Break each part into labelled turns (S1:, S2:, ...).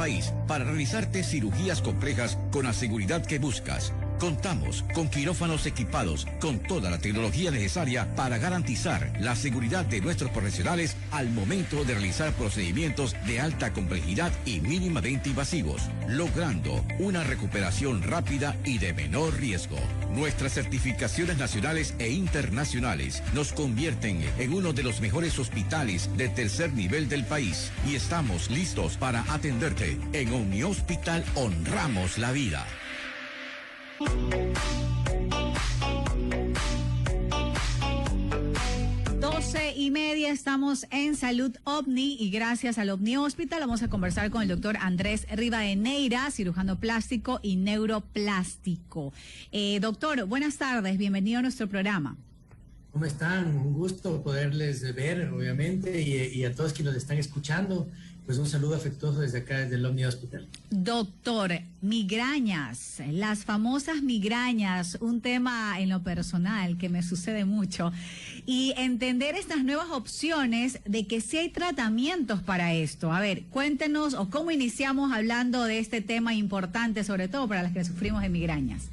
S1: país para realizarte cirugías complejas con la seguridad que buscas. Contamos con quirófanos equipados con toda la tecnología necesaria para garantizar la seguridad de nuestros profesionales al momento de realizar procedimientos de alta complejidad y mínimamente invasivos, logrando una recuperación rápida y de menor riesgo. Nuestras certificaciones nacionales e internacionales nos convierten en uno de los mejores hospitales de tercer nivel del país y estamos listos para atenderte. En Omni Hospital honramos la vida.
S2: 12:30, estamos en Salud OVNI y gracias al OVNI Hospital vamos a conversar con el doctor Andrés Rivadeneira, cirujano plástico y neuroplástico. Doctor, buenas tardes, bienvenido a nuestro programa.
S3: ¿Cómo están? Un gusto poderles ver, obviamente, y a todos quienes nos están escuchando, pues un saludo afectuoso desde acá, desde el OVNI Hospital.
S2: Doctor, migrañas, las famosas migrañas, un tema en lo personal que me sucede mucho, y entender estas nuevas opciones de que sí hay tratamientos para esto. A ver, cuéntenos o cómo iniciamos hablando de este tema importante, sobre todo para las que sufrimos de migrañas.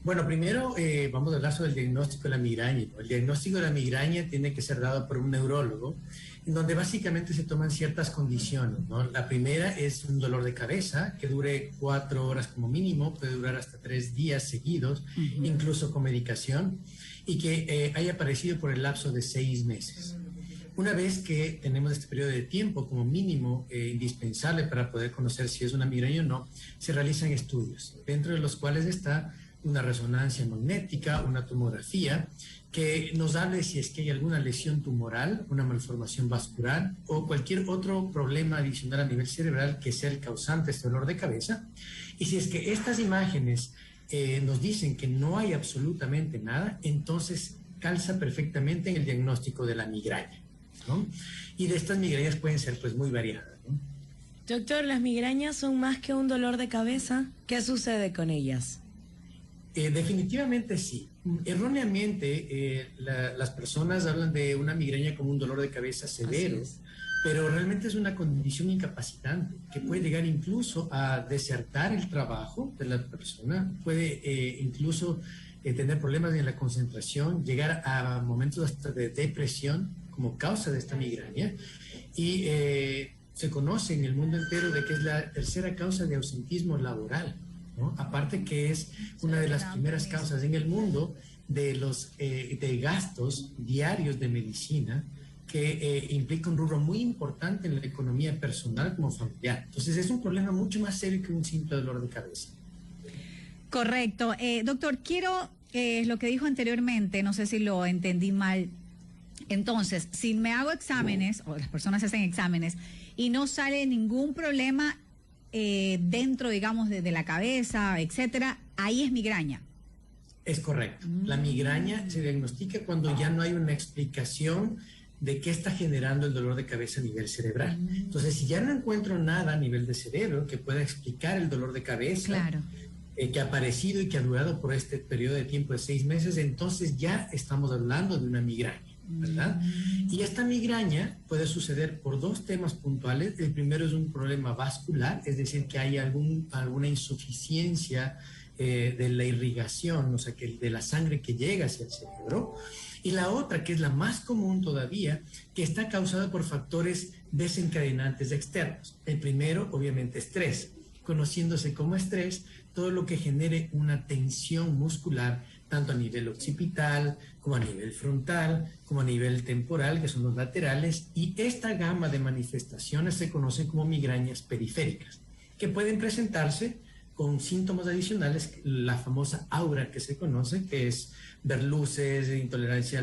S3: Bueno, primero vamos a hablar sobre el diagnóstico de la migraña. El diagnóstico de la migraña tiene que ser dado por un neurólogo, en donde básicamente se toman ciertas condiciones, ¿no? La primera es un dolor de cabeza que dure 4 horas como mínimo, puede durar hasta 3 días seguidos, incluso con medicación, y que haya aparecido por el lapso de 6 meses. Una vez que tenemos este periodo de tiempo como mínimo indispensable para poder conocer si es una migraña o no, se realizan estudios, dentro de los cuales está una resonancia magnética, una tomografía, que nos hable si es que hay alguna lesión tumoral, una malformación vascular o cualquier otro problema adicional a nivel cerebral que sea el causante de este dolor de cabeza. Y si es que estas imágenes nos dicen que no hay absolutamente nada, entonces calza perfectamente en el diagnóstico de la migraña, ¿no? Y de estas migrañas pueden ser pues muy variadas, ¿no?
S4: Doctor, ¿las migrañas son más que un dolor de cabeza? ¿Qué sucede con ellas?
S3: Definitivamente sí. Erróneamente, las personas hablan de una migraña como un dolor de cabeza severo, pero realmente es una condición incapacitante que puede llegar incluso a desertar el trabajo de la persona, puede incluso tener problemas en la concentración, llegar a momentos hasta de depresión como causa de esta migraña, y se conoce en el mundo entero de que es la tercera causa de ausentismo laboral, ¿no? Aparte que es una de las primeras causas en el mundo de los de gastos diarios de medicina, que implica un rubro muy importante en la economía personal como familiar. Entonces es un problema mucho más serio que un simple dolor de cabeza.
S2: Correcto. Doctor, quiero lo que dijo anteriormente, no sé si lo entendí mal. Entonces, si me hago exámenes, o las personas hacen exámenes, y no sale ningún problema dentro, digamos, de la cabeza, etcétera, ahí es migraña.
S3: Es correcto. La migraña se diagnostica cuando ya no hay una explicación de qué está generando el dolor de cabeza a nivel cerebral. Entonces, si ya no encuentro nada a nivel de cerebro que pueda explicar el dolor de cabeza,
S2: claro,
S3: que ha aparecido y que ha durado por este periodo de tiempo de 6 meses, entonces ya estamos hablando de una migraña, ¿verdad? Y esta migraña puede suceder por 2 temas puntuales. El primero es un problema vascular, es decir, que hay alguna insuficiencia de la irrigación, o sea, que de la sangre que llega hacia el cerebro. Y la otra, que es la más común todavía, que está causada por factores desencadenantes externos. El primero, obviamente, estrés, conociéndose como estrés todo lo que genere una tensión muscular, tanto a nivel occipital, como a nivel frontal, como a nivel temporal, que son los laterales, y esta gama de manifestaciones se conocen como migrañas periféricas, que pueden presentarse con síntomas adicionales, la famosa aura que se conoce, que es ver luces, intolerancia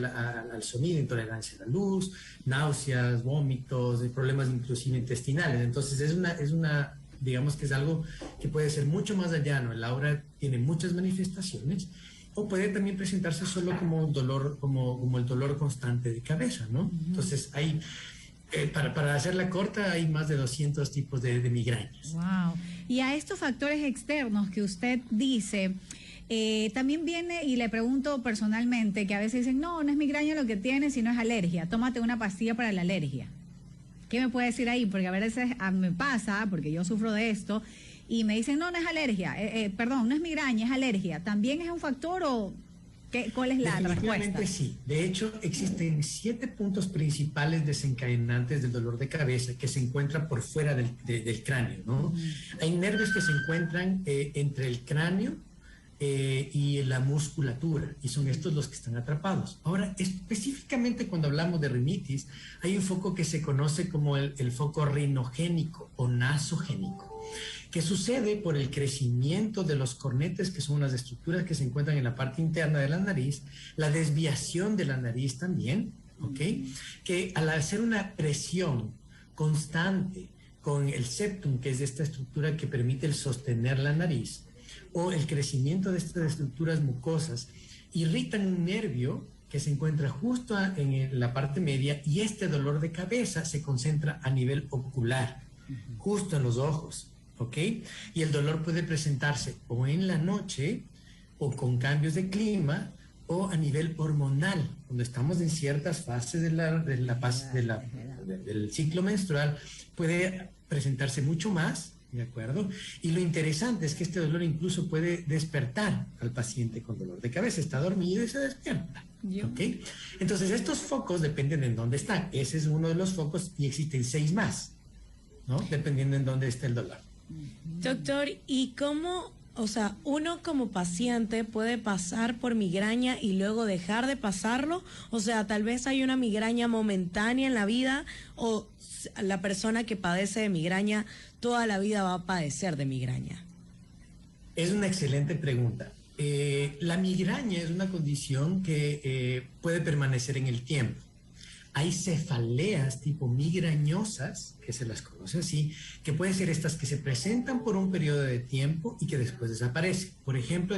S3: al sonido, intolerancia a la luz, náuseas, vómitos, problemas inclusive intestinales. Entonces es una digamos que es algo que puede ser mucho más allá, ¿no? El aura tiene muchas manifestaciones, o puede también presentarse solo como un dolor, como el dolor constante de cabeza, ¿no? Entonces hay, para hacerla corta, hay más de 200 tipos de migrañas.
S2: Wow. Y a estos factores externos que usted dice, también viene, y le pregunto personalmente, que a veces dicen, no es migraña lo que tienes, sino es alergia, tómate una pastilla para la alergia. ¿Qué me puede decir ahí? Porque a veces me pasa, porque yo sufro de esto, y me dicen, no, no es alergia, perdón, no es migraña, es alergia. ¿También es un factor o cuál es la
S3: Definitivamente
S2: respuesta?
S3: sí. De hecho, existen 7 puntos principales desencadenantes del dolor de cabeza que se encuentran por fuera del cráneo, ¿no? Hay nervios que se encuentran entre el cráneo y la musculatura, y son estos los que están atrapados. Ahora, específicamente cuando hablamos de rinitis, hay un foco que se conoce como el foco rinogénico o nasogénico, que sucede por el crecimiento de los cornetes, que son unas estructuras que se encuentran en la parte interna de la nariz, la desviación de la nariz también, ¿ok? Que al hacer una presión constante con el septum, que es esta estructura que permite el sostener la nariz, o el crecimiento de estas estructuras mucosas, irritan un nervio que se encuentra justo en la parte media, y este dolor de cabeza se concentra a nivel ocular, justo en los ojos, ¿ok? Y el dolor puede presentarse o en la noche, o con cambios de clima, o a nivel hormonal, cuando estamos en ciertas fases del ciclo menstrual, puede presentarse mucho más, ¿de acuerdo? Y lo interesante es que este dolor incluso puede despertar al paciente con dolor de cabeza. Está dormido y se despierta, ¿ok? Entonces, estos focos dependen en dónde están. Ese es uno de los focos, y existen 6 más, ¿no? Dependiendo en dónde esté el dolor.
S4: Doctor, ¿y cómo, o sea, uno como paciente puede pasar por migraña y luego dejar de pasarlo? O sea, tal vez hay una migraña momentánea en la vida, o la persona que padece de migraña toda la vida va a padecer de migraña.
S3: Es una excelente pregunta. La migraña es una condición que puede permanecer en el tiempo. Hay cefaleas tipo migrañosas, que se las conoce así, que pueden ser estas que se presentan por un periodo de tiempo y que después desaparecen. Por ejemplo,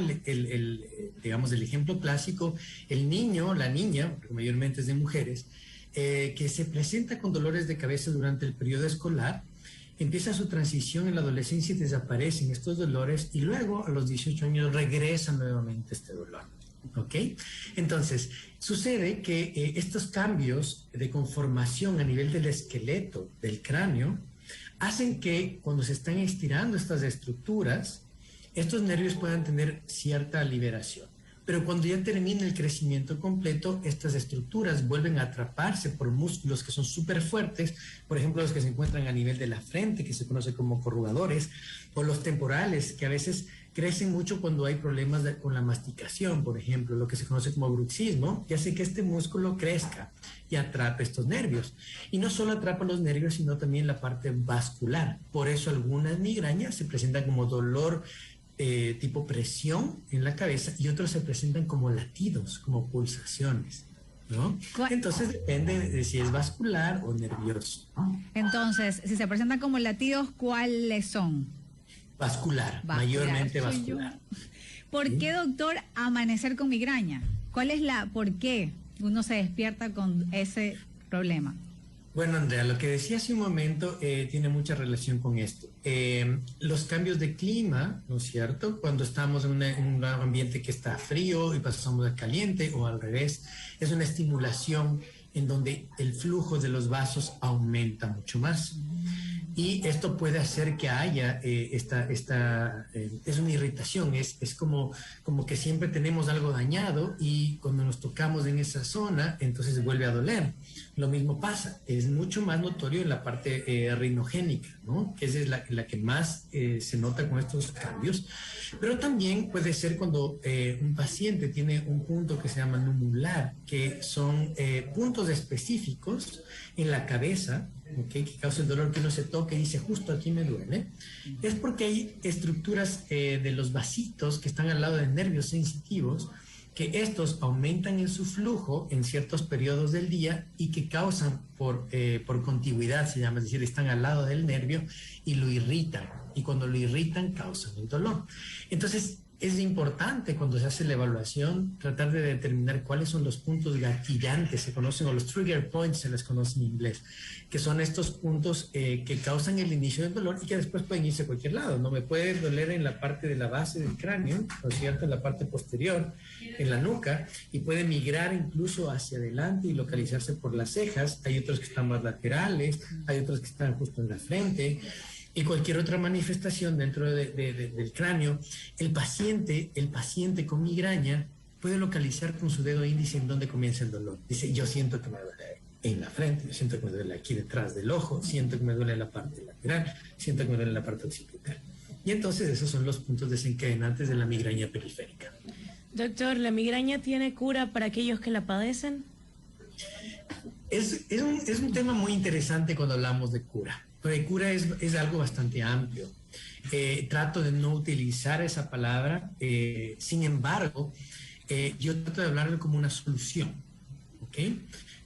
S3: digamos, el ejemplo clásico, el niño, la niña, porque mayormente es de mujeres, que se presenta con dolores de cabeza durante el periodo escolar, empieza su transición en la adolescencia y desaparecen estos dolores, y luego a los 18 años regresa nuevamente este dolor. ¿Ok? Entonces, sucede que estos cambios de conformación a nivel del esqueleto del cráneo hacen que cuando se están estirando estas estructuras, estos nervios puedan tener cierta liberación. Pero cuando ya termina el crecimiento completo, estas estructuras vuelven a atraparse por músculos que son súper fuertes, por ejemplo, los que se encuentran a nivel de la frente, que se conoce como corrugadores, o los temporales, que a veces crecen mucho cuando hay problemas con la masticación, por ejemplo, lo que se conoce como bruxismo, que hace que este músculo crezca y atrape estos nervios. Y no solo atrapa los nervios, sino también la parte vascular. Por eso algunas migrañas se presentan como dolor tipo presión en la cabeza, y otros se presentan como latidos, como pulsaciones, ¿no? Entonces depende de si es vascular o nervioso, ¿no?
S2: Entonces, si se presentan como latidos, ¿cuáles son?
S3: Vascular, mayormente
S2: Soy
S3: vascular.
S2: yo. ¿Por qué, doctor, amanecer con migraña? ¿Por qué uno se despierta con ese problema?
S3: Bueno, Andrea, lo que decía hace un momento tiene mucha relación con esto. Los cambios de clima, ¿no es cierto? Cuando estamos en un ambiente que está frío y pasamos a caliente, o al revés, es una estimulación en donde el flujo de los vasos aumenta mucho más. Y esto puede hacer que haya es una irritación, es como que siempre tenemos algo dañado, y cuando nos tocamos en esa zona, entonces vuelve a doler. Lo mismo pasa, es mucho más notorio en la parte rinogénica, ¿no? Que es la que más se nota con estos cambios. Pero también puede ser cuando un paciente tiene un punto que se llama numular, que son puntos específicos en la cabeza, ¿okay? Que causa el dolor, que uno se toca y dice, justo aquí me duele. Es porque hay estructuras de los vasitos que están al lado de nervios sensitivos, que estos aumentan en su flujo en ciertos periodos del día, y que causan por contigüidad, se llama, es decir, están al lado del nervio y lo irritan, y cuando lo irritan causan el dolor. Entonces, es importante cuando se hace la evaluación tratar de determinar cuáles son los puntos gatillantes, se conocen, o los trigger points se les conoce en inglés, que son estos puntos que causan el inicio del dolor y que después pueden irse a cualquier lado. No me puede doler en la parte de la base del cráneo, ¿no es cierto?, en la parte posterior, en la nuca, y puede migrar incluso hacia adelante y localizarse por las cejas. Hay otros que están más laterales, hay otros que están justo en la frente, y cualquier otra manifestación dentro del cráneo. El paciente con migraña puede localizar con su dedo índice en dónde comienza el dolor. Dice, yo siento que me duele en la frente, yo siento que me duele aquí detrás del ojo, siento que me duele en la parte lateral, siento que me duele en la parte occipital. Y entonces esos son los puntos desencadenantes de la migraña periférica.
S4: Doctor, ¿la migraña tiene cura para aquellos que la padecen?
S3: Es un tema muy interesante cuando hablamos de cura. Pero cura es algo bastante amplio. Trato de no utilizar esa palabra. Sin embargo, yo trato de hablarlo como una solución, ¿ok?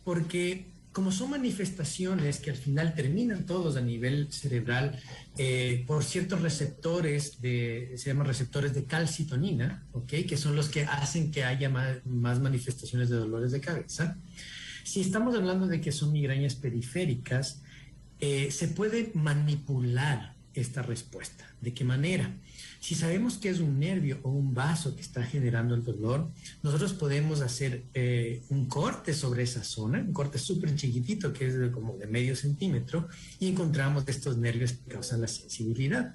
S3: Porque como son manifestaciones que al final terminan todos a nivel cerebral por ciertos receptores, se llaman receptores de calcitonina, ¿ok?, que son los que hacen que haya más manifestaciones de dolores de cabeza. Si estamos hablando de que son migrañas periféricas, se puede manipular esta respuesta. ¿De qué manera? Si sabemos que es un nervio o un vaso que está generando el dolor, nosotros podemos hacer un corte sobre esa zona, un corte súper chiquitito que es como de medio centímetro, y encontramos estos nervios que causan la sensibilidad.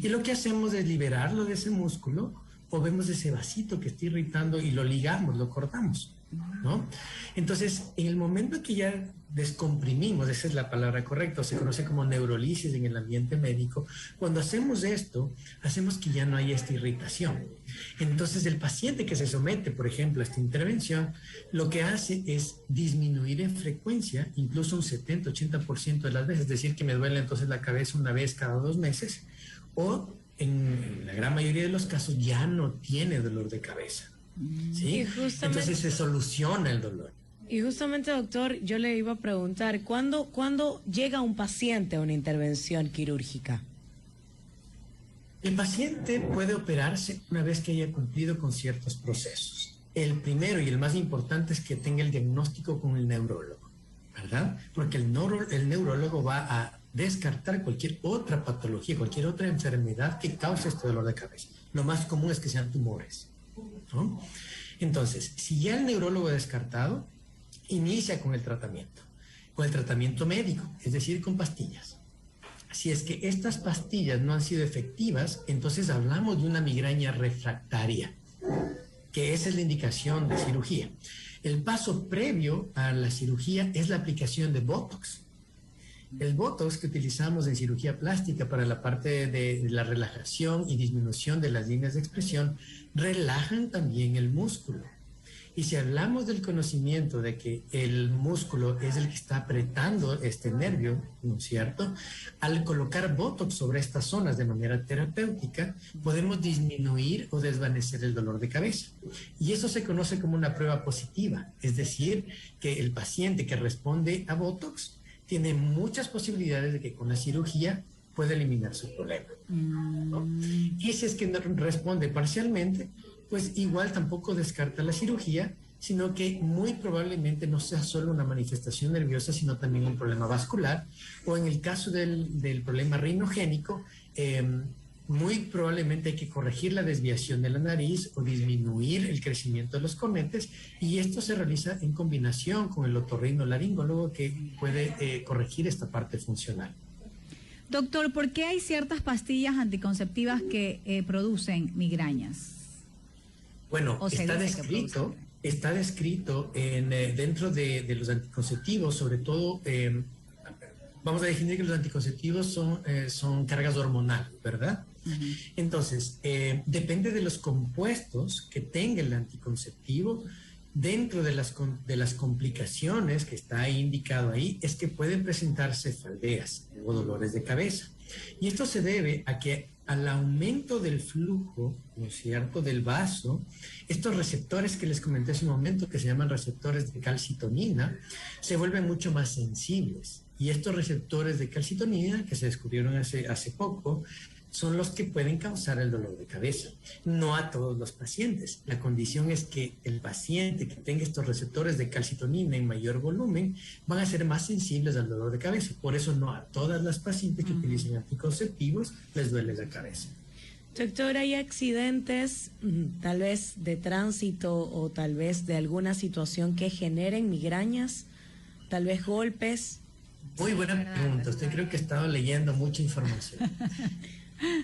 S3: Y lo que hacemos es liberarlo de ese músculo, o vemos ese vasito que está irritando y lo ligamos, lo cortamos, ¿no? Entonces, en el momento que ya descomprimimos, esa es la palabra correcta, se conoce como neurolisis en el ambiente médico, cuando hacemos esto, hacemos que ya no haya esta irritación. Entonces, el paciente que se somete, por ejemplo, a esta intervención, lo que hace es disminuir en frecuencia, incluso un 70-80% de las veces, es decir, que me duele entonces la cabeza una vez cada 2 meses, o en la gran mayoría de los casos ya no tiene dolor de cabeza, ¿sí? Entonces se soluciona el dolor.
S4: Y justamente, doctor, yo le iba a preguntar, ¿cuándo llega un paciente a una intervención quirúrgica?
S3: El paciente puede operarse una vez que haya cumplido con ciertos procesos. El primero y el más importante es que tenga el diagnóstico con el neurólogo, ¿verdad? Porque el neurólogo va a descartar cualquier otra patología, cualquier otra enfermedad que cause este dolor de cabeza. Lo más común es que sean tumores, ¿no? Entonces, si ya el neurólogo ha descartado, inicia con el tratamiento médico, es decir, con pastillas. Si es que estas pastillas no han sido efectivas, entonces hablamos de una migraña refractaria, que esa es la indicación de cirugía. El paso previo a la cirugía es la aplicación de Botox. El Botox que utilizamos en cirugía plástica para la parte de la relajación y disminución de las líneas de expresión, relajan también el músculo. Y si hablamos del conocimiento de que el músculo es el que está apretando este nervio, ¿no es cierto?, al colocar Botox sobre estas zonas de manera terapéutica, podemos disminuir o desvanecer el dolor de cabeza. Y eso se conoce como una prueba positiva, es decir, que el paciente que responde a Botox tiene muchas posibilidades de que con la cirugía pueda eliminar su problema, ¿no? Y si es que no responde parcialmente, pues igual tampoco descarta la cirugía, sino que muy probablemente no sea solo una manifestación nerviosa, sino también un problema vascular, o en el caso del problema rinogénico, muy probablemente hay que corregir la desviación de la nariz o disminuir el crecimiento de los cornetes, y esto se realiza en combinación con el otorrinolaringólogo que puede corregir esta parte funcional.
S2: Doctor, ¿por qué hay ciertas pastillas anticonceptivas que producen migrañas?
S3: Bueno, está descrito dentro de los anticonceptivos, sobre todo, vamos a definir que los anticonceptivos son cargas hormonales, ¿verdad? Uh-huh. Entonces, depende de los compuestos que tenga el anticonceptivo. Dentro de las complicaciones que está indicado ahí, es que pueden presentarse cefaleas o dolores de cabeza. Y esto se debe a que al aumento del flujo, ¿no es cierto?, del vaso, estos receptores que les comenté hace un momento, que se llaman receptores de calcitonina, se vuelven mucho más sensibles. Y estos receptores de calcitonina que se descubrieron hace poco son los que pueden causar el dolor de cabeza. No a todos los pacientes. La condición es que el paciente que tenga estos receptores de calcitonina en mayor volumen van a ser más sensibles al dolor de cabeza. Por eso no a todas las pacientes que utilizan anticonceptivos les duele la cabeza.
S4: Doctor, ¿hay accidentes tal vez de tránsito o tal vez de alguna situación que generen migrañas? Tal vez golpes.
S3: Muy buena pregunta. Usted creo que ha estado leyendo mucha información.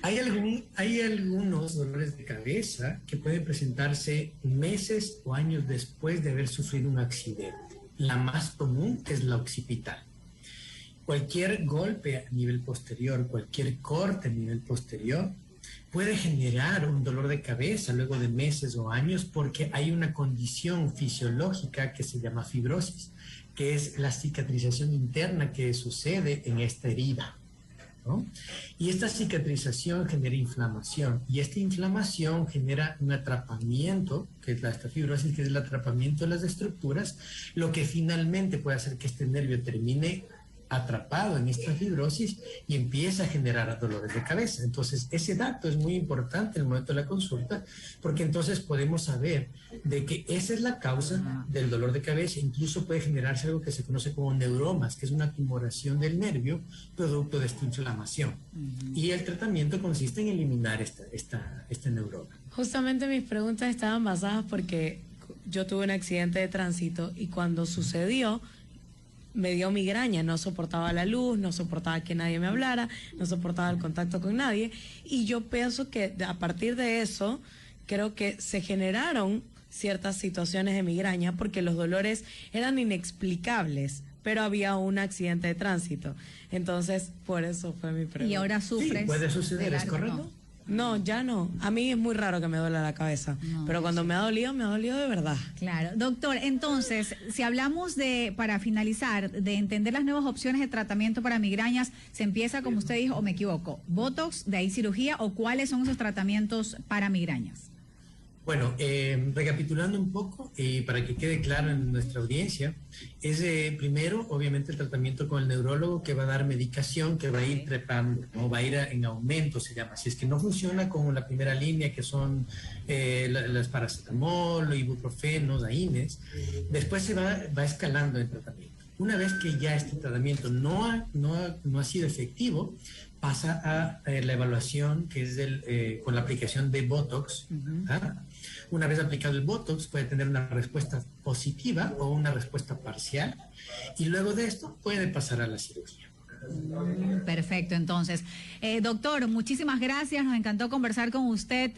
S3: Hay algunos dolores de cabeza que pueden presentarse meses o años después de haber sufrido un accidente. La más común es la occipital. Cualquier golpe a nivel posterior, cualquier corte a nivel posterior, puede generar un dolor de cabeza luego de meses o años porque hay una condición fisiológica que se llama fibrosis, que es la cicatrización interna que sucede en esta herida, ¿no? Y esta cicatrización genera inflamación, y esta inflamación genera un atrapamiento, que es esta fibrosis, que es el atrapamiento de las estructuras, lo que finalmente puede hacer que este nervio termine atrapado en esta fibrosis y empieza a generar dolores de cabeza. Entonces, ese dato es muy importante en el momento de la consulta, porque entonces podemos saber de que esa es la causa del dolor de cabeza. Incluso puede generarse algo que se conoce como neuromas, que es una tumoración del nervio producto de esta inflamación. Y el tratamiento consiste en eliminar este neuroma.
S4: Justamente mis preguntas estaban basadas porque yo tuve un accidente de tránsito y cuando sucedió me dio migraña, no soportaba la luz, no soportaba que nadie me hablara, no soportaba el contacto con nadie, y yo pienso que a partir de eso creo que se generaron ciertas situaciones de migraña porque los dolores eran inexplicables, pero había un accidente de tránsito. Entonces, por eso fue mi pregunta.
S2: Y ahora sufres.
S3: Sí, puede suceder, ¿es correcto?
S2: No.
S4: No, ya no. A mí es muy raro que me duela la cabeza, pero cuando me ha dolido de verdad.
S2: Claro. Doctor, entonces, si hablamos para finalizar, de entender las nuevas opciones de tratamiento para migrañas, se empieza, como usted dijo, o me equivoco, Botox, de ahí cirugía, o cuáles son esos tratamientos para migrañas.
S3: Bueno, recapitulando un poco, para que quede claro en nuestra audiencia, es primero, obviamente, el tratamiento con el neurólogo, que va a dar medicación que va a ir trepando, ¿no? Va a ir en aumento, se llama. Si es que no funciona con la primera línea, que son las paracetamol, ibuprofeno, AINES, después se va escalando el tratamiento. Una vez que ya este tratamiento no ha sido efectivo, pasa a la evaluación, que es con la aplicación de Botox. Una vez aplicado el Botox, puede tener una respuesta positiva o una respuesta parcial, y luego de esto puede pasar a la cirugía.
S2: Perfecto, entonces. Doctor, muchísimas gracias, nos encantó conversar con usted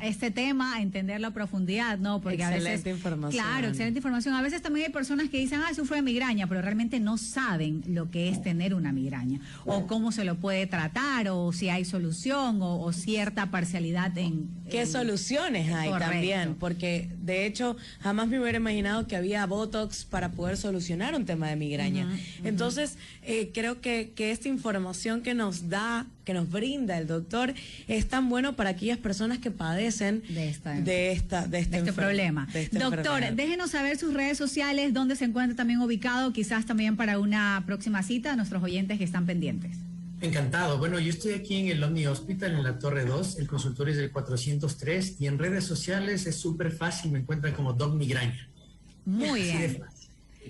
S2: este tema, entenderlo a profundidad, ¿no? Porque
S4: excelente
S2: a veces,
S4: información.
S2: Claro, excelente información. A veces también hay personas que dicen, sufro de migraña, pero realmente no saben lo que es tener una migraña, o cómo se lo puede tratar, o si hay solución, o cierta parcialidad en...
S4: ¿Qué soluciones hay? Correcto. También? Porque, de hecho, jamás me hubiera imaginado que había Botox para poder solucionar un tema de migraña. Entonces, creo que esta información que nos da, que nos brinda el doctor, es tan bueno para aquellas personas que padecen de este
S2: problema. Doctor, déjenos saber sus redes sociales, dónde se encuentra también ubicado, quizás también para una próxima cita a nuestros oyentes que están pendientes.
S3: Encantado. Bueno, yo estoy aquí en el Omni Hospital, en la Torre 2, el consultorio es del 403, y en redes sociales es súper fácil, me encuentran como Doc Migraña.
S2: Muy bien.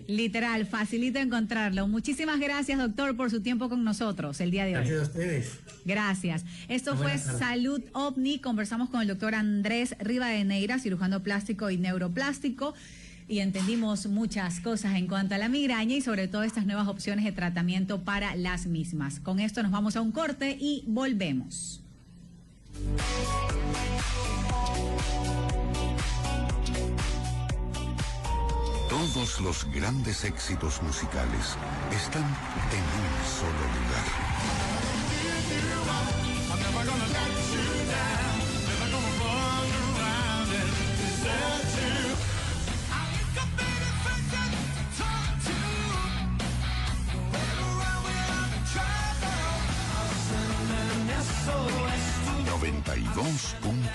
S2: Literal, facilito encontrarlo. Muchísimas gracias, doctor, por su tiempo con nosotros el día de hoy.
S3: Gracias a ustedes.
S2: Gracias. Esto fue Salud OVNI. Conversamos con el doctor Andrés Rivadeneira, cirujano plástico y neuroplástico, y entendimos muchas cosas en cuanto a la migraña y sobre todo estas nuevas opciones de tratamiento para las mismas. Con esto nos vamos a un corte y volvemos.
S5: Todos los grandes éxitos musicales están en un solo lugar.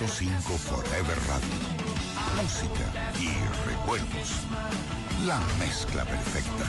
S5: .5 Forever Radio. Música y recuerdos. La mezcla perfecta.